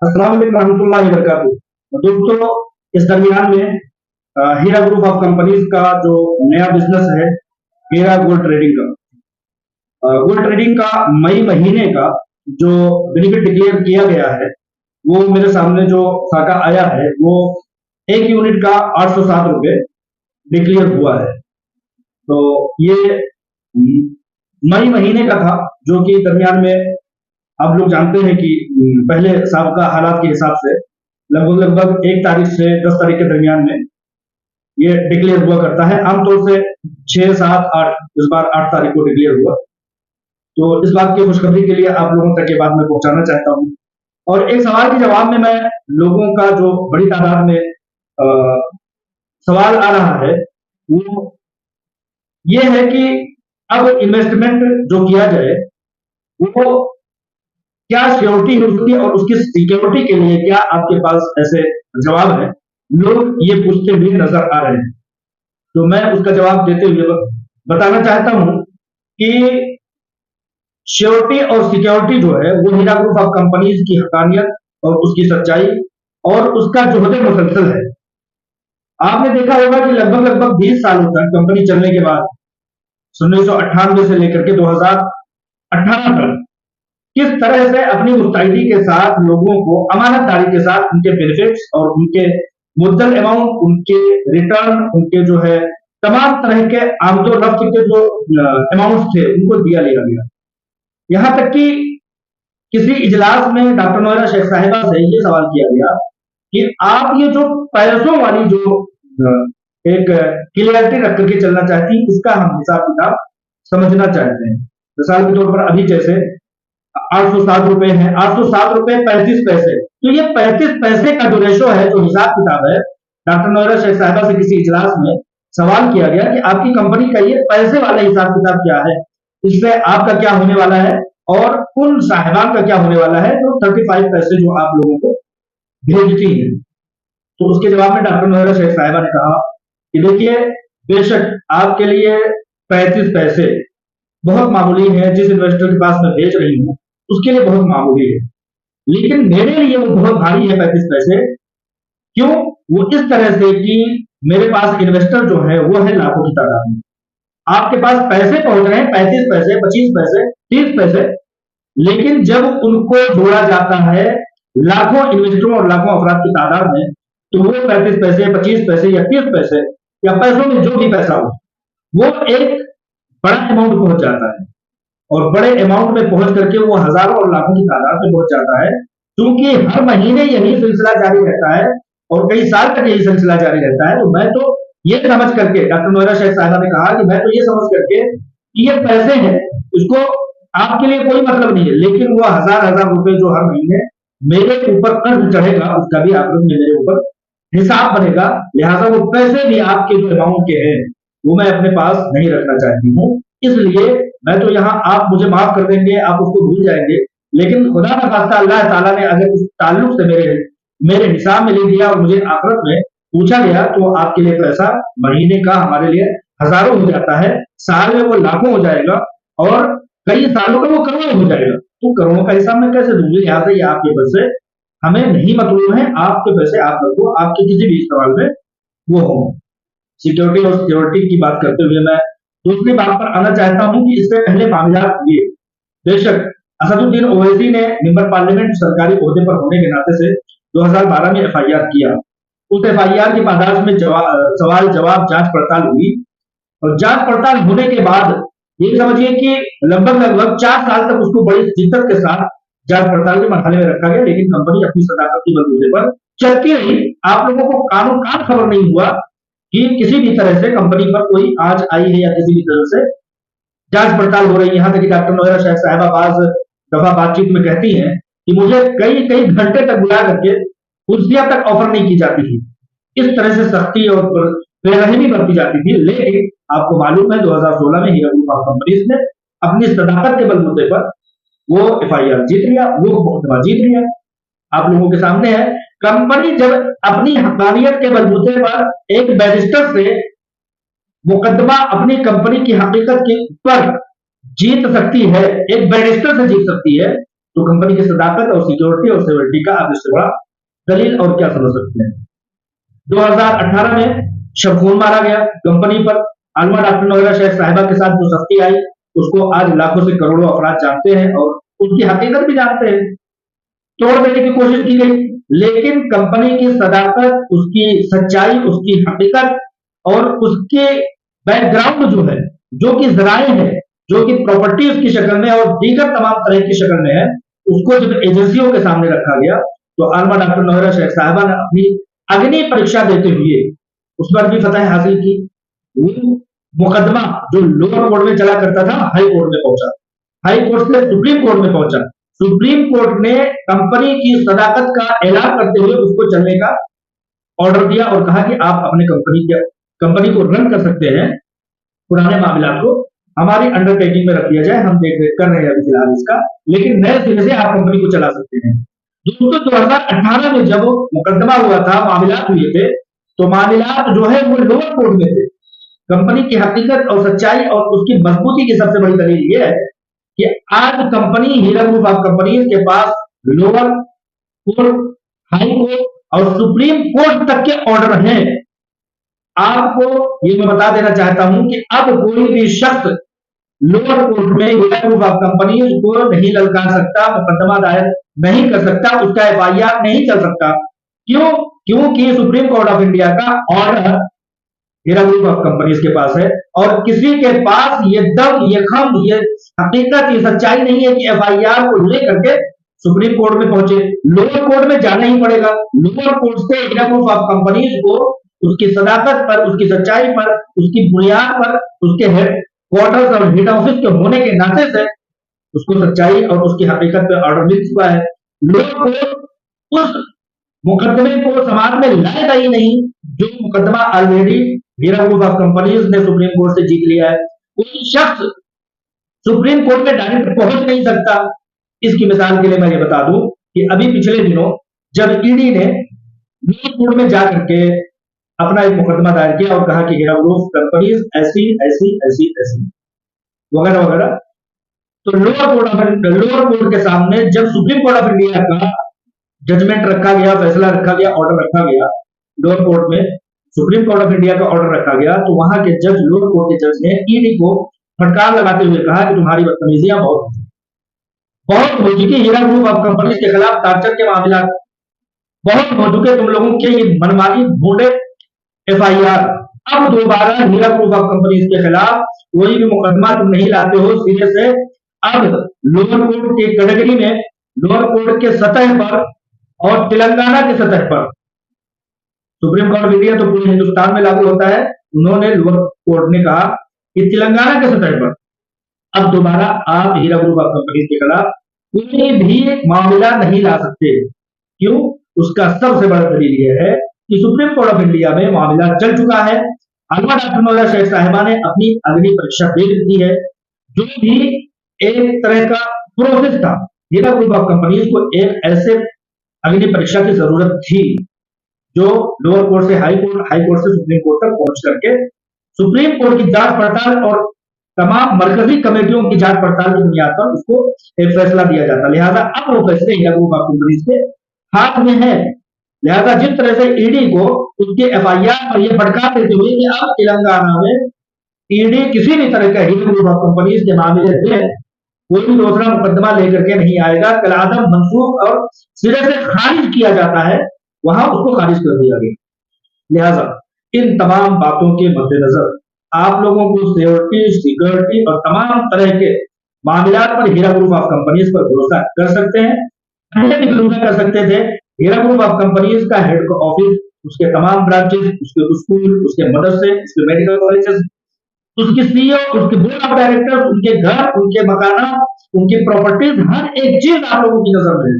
अस्सलाम वालेकुम रहमतुल्लाहि व बरकातुहू। दोस्तों, इस दरमियान में हीरा ग्रुप ऑफ कंपनीज का जो नया बिजनेस है, हीरा गोल्ड ट्रेडिंग का, गोल्ड ट्रेडिंग का मई महीने का जो बेनिफिट डिक्लेयर किया गया है, वो मेरे सामने जो साका आया है, वो एक यूनिट का 807 रुपये डिक्लेयर हुआ है। तो ये मई महीने का था, जो कि दरमियान में आप लोग जानते हैं कि पहले साल का हालात के हिसाब से लगभग लगभग 1 तारीख से 10 तारीख के दरमियान में ये डिक्लेयर हुआ करता है। आमतौर से 6, 7, 8, इस बार 8 तारीख को डिक्लेयर हुआ। तो इस बात की खुशखबरी के लिए आप लोगों तक ये बात मैं पहुंचाना चाहता हूँ। और एक सवाल के जवाब में मैं लोगों का जो बड़ी तादाद में सवाल आ रहा है, वो ये है कि अब इन्वेस्टमेंट जो किया जाए, वो क्या सिक्योरिटी है उसकी, और उसकी सिक्योरिटी के लिए क्या आपके पास ऐसे जवाब है? लोग ये पूछते हुए नजर आ रहे हैं। तो मैं उसका जवाब देते हुए बताना चाहता हूं कि श्योरिटी और सिक्योरिटी जो है, वो हीरा ग्रुप ऑफ कंपनीज की हकानियत और उसकी सच्चाई और उसका जोहद मुसलसल है। आपने देखा होगा कि लगभग लगभग 20 सालों तक कंपनी चलने के बाद 1998 से लेकर के 2018 तक किस तरह से अपनी मुस्तैदी के साथ लोगों को अमानतदारी के साथ उनके बेनिफिट्स और उनके मुद्दल अमाउंट, उनके रिटर्न, उनके जो है तमाम तरह के आमदो रफ्त के जो अमाउंट्स थे, उनको दिया लिया गया। यहाँ तक कि किसी इजलास में डॉक्टर नोएरा शेख साहिबा से ये सवाल किया गया कि आप ये जो पैसों वाली जो एक क्लियरिटी रख करके चलना चाहती हैं, इसका हम हिसाब किताब समझना चाहते हैं। मिसाल के तौर पर अभी जैसे 807 रुपए है, 807 रुपए 35 पैसे, तो ये 35 पैसे का जो रेशो है, जो हिसाब किताब है, डॉक्टर नोएरा शेख साहिबा से किसी इजलास में सवाल किया गया कि आपकी कंपनी का ये पैसे वाला हिसाब किताब क्या है, इससे आपका क्या होने वाला है और उन साहिबान का क्या होने वाला है जो 35 पैसे जो आप लोगों को भेजती है। तो उसके जवाब में डॉक्टर नोएरा शेख साहिबा ने कहा कि देखिए, बेशक आपके लिए 35 पैसे बहुत मामूली है, जिस इन्वेस्टर के पास मैं भेज रही हूँ उसके लिए बहुत मामूली है, लेकिन मेरे लिए वो बहुत भारी है 35 पैसे। क्यों? वो इस तरह से कि मेरे पास इन्वेस्टर जो है वो है लाखों की तादाद में। आपके पास पैसे पहुंच रहे हैं 35 पैसे, 25 पैसे, 30 पैसे, लेकिन जब उनको जोड़ा जाता है लाखों इन्वेस्टरों और लाखों अफराद की तादाद में, तो वो 35 पैसे, 25 पैसे या 30 पैसे या पैसों में जो भी पैसा हो, वो एक बड़ा अमाउंट पहुंच जाता है। और बड़े अमाउंट में पहुंच करके वो हजारों और लाखों की तादाद में पहुंच जाता है, क्योंकि हर महीने यही सिलसिला जारी रहता है और कई साल तक यही सिलसिला जारी रहता है। तो मैं तो ये समझ करके, डॉक्टर नोएरा शेख साहिबा ने कहा कि मैं तो ये समझ करके कि ये पैसे हैं, इसको आपके लिए कोई मतलब नहीं है, लेकिन वो हजार हजार रुपए जो हर महीने मेरे ऊपर कर्ज चढ़ेगा, उसका भी आखिरत में मेरे ऊपर हिसाब बनेगा। लिहाजा वो पैसे भी आपके जो अमाउंट के हैं, वो मैं अपने पास नहीं रखना चाहती हूँ। इसलिए मैं तो यहाँ, आप मुझे माफ कर देंगे, आप उसको भूल जाएंगे, लेकिन खुदा न खास्ता अल्लाह ताला ने अगर उस ताल्लुक से मेरे मेरे हिसाब में ले दिया और मुझे आखिरत में पूछा गया, तो आपके लिए पैसा महीने का हमारे लिए हजारों हो जाता है, साल में वो लाखों हो जाएगा और कई सालों में वो करोड़ों हो जाएगा। तो करोड़ों का हिसाब मैं कैसे दूंगी? यहाँ से ये आपके पैसे हमें नहीं मतलब है, आपके पैसे आप रखो, आपके किसी भी इस्तेमाल में वो हो। सिक्योरिटी और सिक्योरिटी की बात करते हुए मैं दूसरी बात पर आना चाहता हूं कि इससे पहले मामलात ये, बेशक असदुद्दीन ओवैसी ने मेंबर पार्लियामेंट सरकारी ओहदे पर होने के नाते से 2012 में एफआईआर किया। उस एफआईआर की पादाश में सवाल जवाब जांच पड़ताल हुई, और जांच पड़ताल होने के बाद ये समझिए कि लगभग लगभग 4 साल तक उसको बड़ी शिद्दत के साथ जांच पड़ताल के मरहले में रखा गया, लेकिन कंपनी अपनी सदाकत की बलबूते पर चलती रही। आप लोगों को कानून का खबर नहीं हुआ कि किसी भी तरह से कंपनी पर कोई आंच आई है या किसी भी तरह से जांच पड़ताल हो रही है। यहाँ तक कि डॉक्टर नोएरा शेख साहिबा बाज दफा बातचीत में कहती हैं कि मुझे कई कई घंटे तक बुला करके कुर्सियां तक ऑफर नहीं की जाती थी, इस तरह से सख्ती और बेरहमी बरती जाती थी। लेकिन आपको मालूम है 2016 में हीरा ग्रुप ऑफ कंपनीज ने अपनी सदाकत के बलबूते पर वो एफआईआर जीत लिया, वो मुकदमा जीत लिया। आप लोगों के सामने है, कंपनी जब अपनी हकानियत के बलबूते पर एक बैरिस्टर से मुकदमा अपनी कंपनी की हकीकत के पर जीत सकती है, एक बैरिस्टर से जीत सकती है, तो कंपनी की सदाकत और सिक्योरिटी और सिक्योरिटी का आप इससे बड़ा दलील और क्या समझ सकते हैं। 2018 में शबखून मारा गया कंपनी पर। आलमा डॉक्टर नोएरा शेख साहिबा के साथ जो सख्ती आई उसको आज लाखों से करोड़ों अफराद जानते हैं और उसकी हकीकत भी जानते हैं। तोड़ देने की कोशिश की गई, लेकिन कंपनी की सदाकत, उसकी सच्चाई, उसकी हकीकत और उसके बैकग्राउंड जो है, जो कि जराए है, जो कि प्रॉपर्टी उसकी शक्ल में और दीगर तमाम तरह की शक्ल में है, उसको जब एजेंसियों के सामने रखा गया तो आलमा डॉक्टर नोएरा शेख साहिबा ने अपनी अग्नि परीक्षा देते हुए उस पर भी फतह हासिल की। वो मुकदमा जो लोअर कोर्ट में चला करता था हाई कोर्ट में पहुंचा, हाई कोर्ट से सुप्रीम कोर्ट में पहुंचा। सुप्रीम कोर्ट ने कंपनी की सदाकत का ऐलान करते हुए उसको चलने का ऑर्डर दिया और कहा कि आप अपने कंपनी को रन कर सकते हैं, पुराने मामला को हमारी अंडरटेकिंग में रख दिया जाए, हम देख रेख कर रहे हैं अभी फिलहाल इसका, लेकिन नए सिरे से आप कंपनी को चला सकते हैं। दोस्तों 2018 में जब मुकदमा हुआ था, मामला हुए थे, तो मामला जो है वो लोअर कोर्ट में थे। कंपनी की हकीकत और सच्चाई और उसकी मजबूती की सबसे बड़ी दलील ये है कि आज company Heera group of companies के पास लोअर कोर्ट, हाई कोर्ट और सुप्रीम कोर्ट तक के ऑर्डर हैं। आपको ये मैं बता देना चाहता हूं कि अब कोई भी शख्स लोअर कोर्ट में हीरा ग्रुप ऑफ कंपनीज को नहीं ललकार सकता, मुकदमा दायर नहीं कर सकता, उसका एफआईआर नहीं चल सकता। क्यों? क्योंकि सुप्रीम कोर्ट ऑफ इंडिया का order Heera group of companies के पास है और किसी के पास ये दम, ये खम, ये हकीकत, ये सच्चाई नहीं है कि एफआईआर को लेकर के सुप्रीम कोर्ट में पहुंचे। लोअर कोर्ट में जाना ही पड़ेगा। लोअर कोर्ट से हीरा ग्रुप ऑफ कंपनीज को उसकी सदाकत पर, उसकी सच्चाई पर, उसकी बुनियाद पर, उसके हेड क्वार्टर्स और हेड ऑफिस के होने के नाते से उसको सच्चाई और उसकी हकीकत पर ऑर्डर मिल चुका है। लोअर कोर्ट उस मुकदमे को समाज में लाएगा ही नहीं जो मुकदमा already Heera group of companies ने सुप्रीम कोर्ट से जीत लिया है। कोई शख्स सुप्रीम कोर्ट में डायरेक्ट पहुंच नहीं सकता। इसकी मिसाल के लिए मैं ये बता दूं कि अभी पिछले दिनों जब ईडी ने लोअर कोर्ट में जाकर के अपना एक मुकदमा दायर किया और कहा कि हीरा ग्रुप कंपनीज ऐसी ऐसी ऐसी ऐसी वगैरह वगैरह, तो लोअर कोर्ट के सामने जब सुप्रीम कोर्ट ऑफ इंडिया का जजमेंट रखा गया, फैसला रखा गया, ऑर्डर रखा गया, लोअर कोर्ट में सुप्रीम कोर्ट ऑफ इंडिया का ऑर्डर रखा गया, तो वहां के जज, लोअर कोर्ट के जज ने ईडी को फटकार लगाते हुए कहा कि तुम्हारी बदतमीजियां बहुत हो चुकी, हीरा ग्रुप ऑफ कंपनी के खिलाफ टार्चर के मामला बहुत हो चुके, तुम लोगों के ये मनमानी ढूंढे एफआईआर, अब दोबारा हीरा ग्रुप ऑफ कंपनी के खिलाफ कोई भी मुकदमा तुम नहीं लाते हो सिरे से। अब लोअर कोर्ट के कैटेगरी में, लोअर कोर्ट के सतह पर और तेलंगाना की सतह पर, सुप्रीम कोर्ट ऑफ इंडिया तो पूरे हिंदुस्तान में लागू होता है, उन्होंने लोअर कोर्ट ने कहा कि तेलंगाना के सतह पर अब दोबारा आप हीरा ग्रुप ऑफ कंपनी के खिलाफ कोई भी मामला नहीं ला सकते। क्यों? उसका सबसे बड़ा दलील यह है कि सुप्रीम कोर्ट ऑफ इंडिया में मामला चल चुका है। आलमा डॉक्टर नोएरा शेख साहिबा ने अपनी अग्नि परीक्षा दे दी है। जो भी एक तरह का प्रोसेस था, हीरा ग्रुप ऑफ कंपनीज को एक ऐसे अग्नि परीक्षा की जरूरत थी जो लोअर कोर्ट से हाई कोर्ट से सुप्रीम कोर्ट तक पहुंच करके सुप्रीम कोर्ट की जांच पड़ताल और तमाम मरकजी कमेटियों की जांच पड़ताल की बुनियाद पर उसको एक फैसला दिया जाता। लिहाजा अब वो फैसले हीरा ग्रुप ऑफ कंपनीज के हाथ में है। लिहाजा जिस तरह से ईडी को उसके एफआईआर पर यह भड़का देते हुए कि अब तेलंगाना में ईडी किसी भी तरह का हीरा ग्रुप ऑफ कंपनीज के मामले में कोई भी दूसरा मुकदमा लेकर के नहीं आएगा, कलादम मनसूख और सिरे से खारिज किया जाता है, वहां उसको खारिज कर दिया गया। लिहाजा इन तमाम बातों के मद्देनजर आप लोगों को सिक्योरिटी और तमाम तरह के मामला पर हीरा ग्रुप ऑफ कंपनीज पर भरोसा कर सकते हैं। पहले भी भरोसा कर सकते थे। हीरा ग्रुप ऑफ कंपनीज का हेड ऑफिस, उसके तमाम ब्रांचेस, उसके स्कूल, उसके मदरसे, उसके मेडिकल कॉलेजेस, उसकी सीईओ, उसके बोर्ड ऑफ डायरेक्टर्स, उनके घर, उनके मकाना, उनकी प्रॉपर्टीज, हर एक चीज आप लोगों की नजर में है।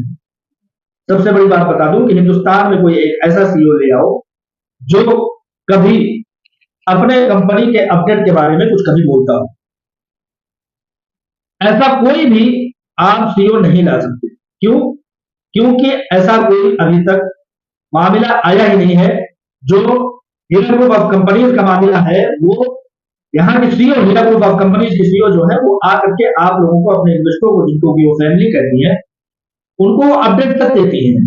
सबसे बड़ी बात बता दूं कि हिंदुस्तान में कोई एक ऐसा सीईओ ले आओ जो कभी अपने कंपनी के अपडेट के बारे में कुछ कभी बोलता हो, ऐसा कोई भी आप सीईओ नहीं ला सकते। क्यों? क्योंकि ऐसा कोई अभी तक मामला आया ही नहीं है। जो हीरा ग्रुप ऑफ कंपनीज का मामला है, वो यहाँ के CEO, Heera group of companies के सीईओ जो है वो आकर के आप लोगों को, अपने इन्वेस्टरों को, जिनको भी वो फैमिली कहती है, उनको अपडेट कर देती है।